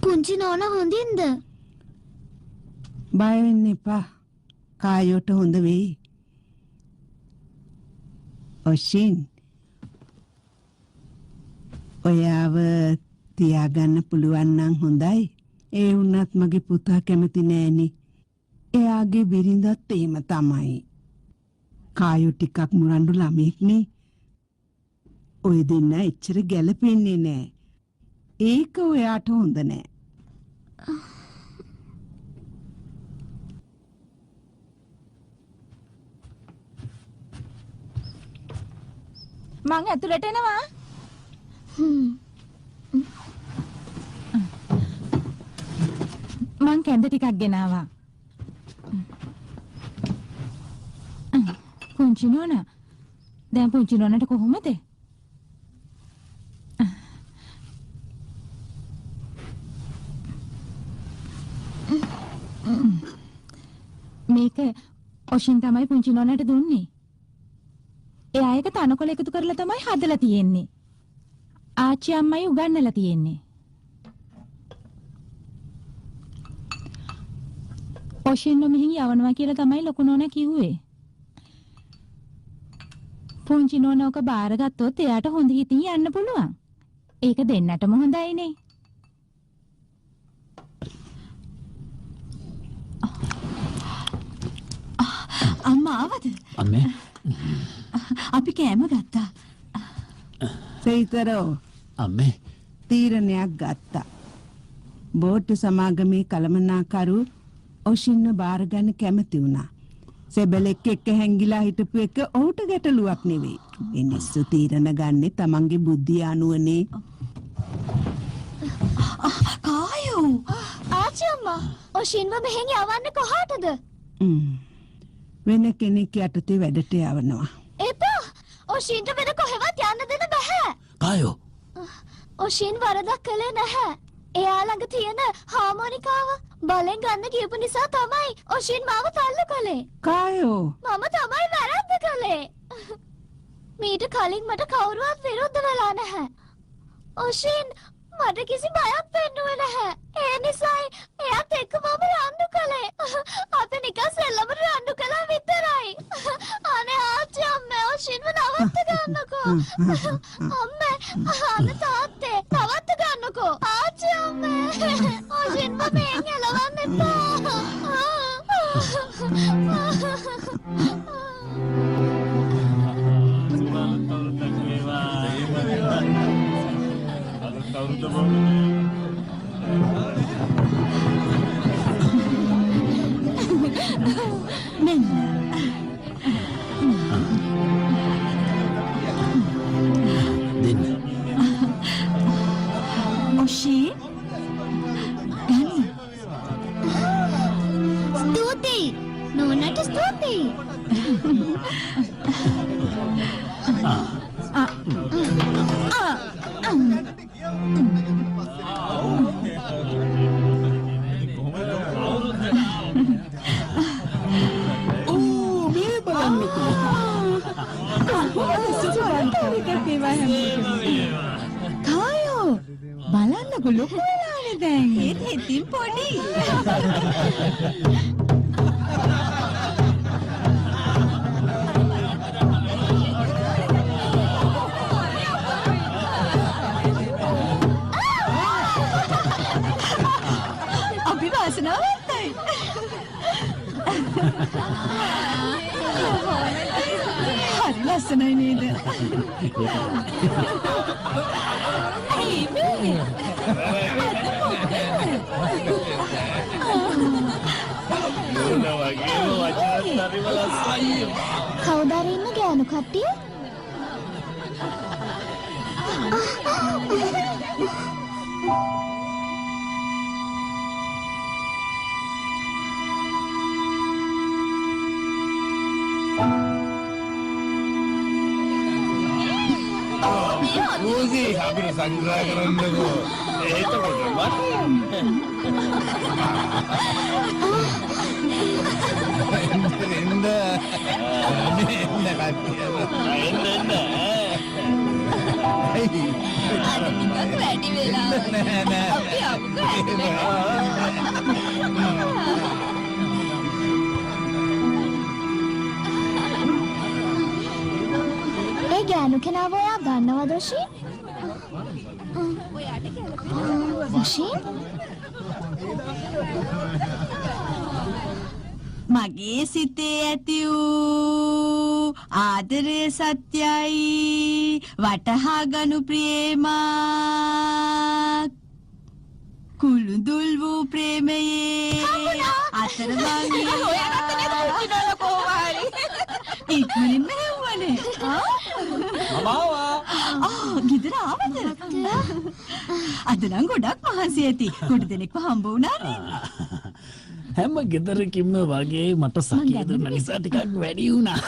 පුංචි නෝනා හොඳින්ද? බය වෙන්න එපා. කායයට හොඳ වෙයි. ඔෂින් ඔයාව තියාගන්න පුළුවන් නම් හොඳයි. ඒ වුණත් මගේ පුතා කැමති නෑනේ. එයාගේ බිරිඳත් එහෙම තමයි. කායෝ ටිකක් මුරණ්ඩු ළමෙක් නේ. ඔය දෙන්න එච්චර ගැලපෙන්නේ නෑ. ඒක ඔයාට හොඳ නෑ. මං ඇතුළට එනවා. මං කැඳ ටිකක් ගෙනාවා. පුංචි නෝනා. දැන් පුංචි නෝනාට කොහොමද? මේක ඔෂින් තමයි පුංචි නෝනාට දුන්නේ. එයා ඒක තනකොළ එකතු කරලා තමයි හදලා තියෙන්නේ. ආච්චි අම්මයි උගන්නලා තියෙන්නේ. ඔෂින් මෙහින් යවනවා කියලා තමයි ලොකු නෝනා කිව්වේ. පුංචි නෝනා ඔක බාරගත්තොත් එයාට හොඳ හිතින් යන්න පුළුවන්. ඒක දෙන්නටම හොඳයිනේ. අම්මා ආවද? අම්මේ අපි කෑම ගත්තා. සීතරෝ අම්මේ තීරණයක් ගත්තා. බෝට්ටු සමාගමේ කළමනාකරු ඔෂින්ව බාර ගන්න කැමති වුණා. සෙබලෙක් එක්ක හැංගිලා හිටපු එක ඔහුට ගැටලුවක් නෙවෙයි. මිනිස්සු තීරණ ගන්නේ තමන්ගේ බුද්ධිය අනුවනේ. කායෝ ආච්චි අම්මා ඔෂින්ව මෙහෙන් යවන්නේ කොහාටද? වෙන කෙනෙක් යටතේ වැඩට යවනවා. එපා. ඔෂින්ට වෙන කොහෙවත් යන්න දෙන්න බෑ. කායෝ ඔෂින් වරදක් කළේ නැහැ. එයා ළඟ තියෙන හාමෝනිකාව බලෙන් ගන්න කියපු නිසා තමයි ඔෂින් මාව තල්ලු කළේ. කායෝ මම තමයි වැරද්ද කළේ. මීට කලින් මට කවුරුවත් විරුද්ධ වෙලා නැහැ. ඔෂින් මට කිසි බයක් පෙන්නුවේ නැහැ. ඒ නිසායි එයාත් එක්ක මම රණ්ඩු කළේ. අපි නිකන් සෙල්ලම රණ්ඩු කළා විතරයි. අනේ ආච්චි අම්මේ ඔෂින්ව නවත්ත ගන්නකෝ. අම්මේ අනේ තාත්තේ නවත්ත ගන්නකෝ. ආච්චි අම්මේ ඔෂින්ව මෙන් එලවන්න එපා. ස්තුතියි නෝනාට ස්තුතියි. කායෝ බලන්නකො ලොකු වෙලානේ දැන්. ඒත් හිතින් පොඩි. අපි වාසනාවන්තයි. හරි ලස්සනයි නේද? කවුද අර ඉන්න ගෑනු කට්ටිය? Uzi, hampir sangra kerendego. Itu bagaimana? Indah, indah kaki. Indah. වැඩි වෙලාවක්. නෑ නෑ. අපි අමුක ඒ ගෑනු කෙනාව ඔයා දන්නවද ඔෂීන්? ඔෂීන්? මගේ සිතේ ඇති වූ ආදරය සත්‍යයි වටහා ගනු ප්‍රේමක් කුළුඳුල් වූ ප්‍රේමයේ අතරමං ඉක්මනින්ම හෙව්වනේ ගෙදර ආවද? අද නම් ගොඩක් මහන්සි ඇති. කොට දෙනෙක්ව හම්බ වුණා නේද? හැම ගෙදරකින්ම වගේ මට සකිය දුන්න නිසා ටිකක් වැඩි වුණා.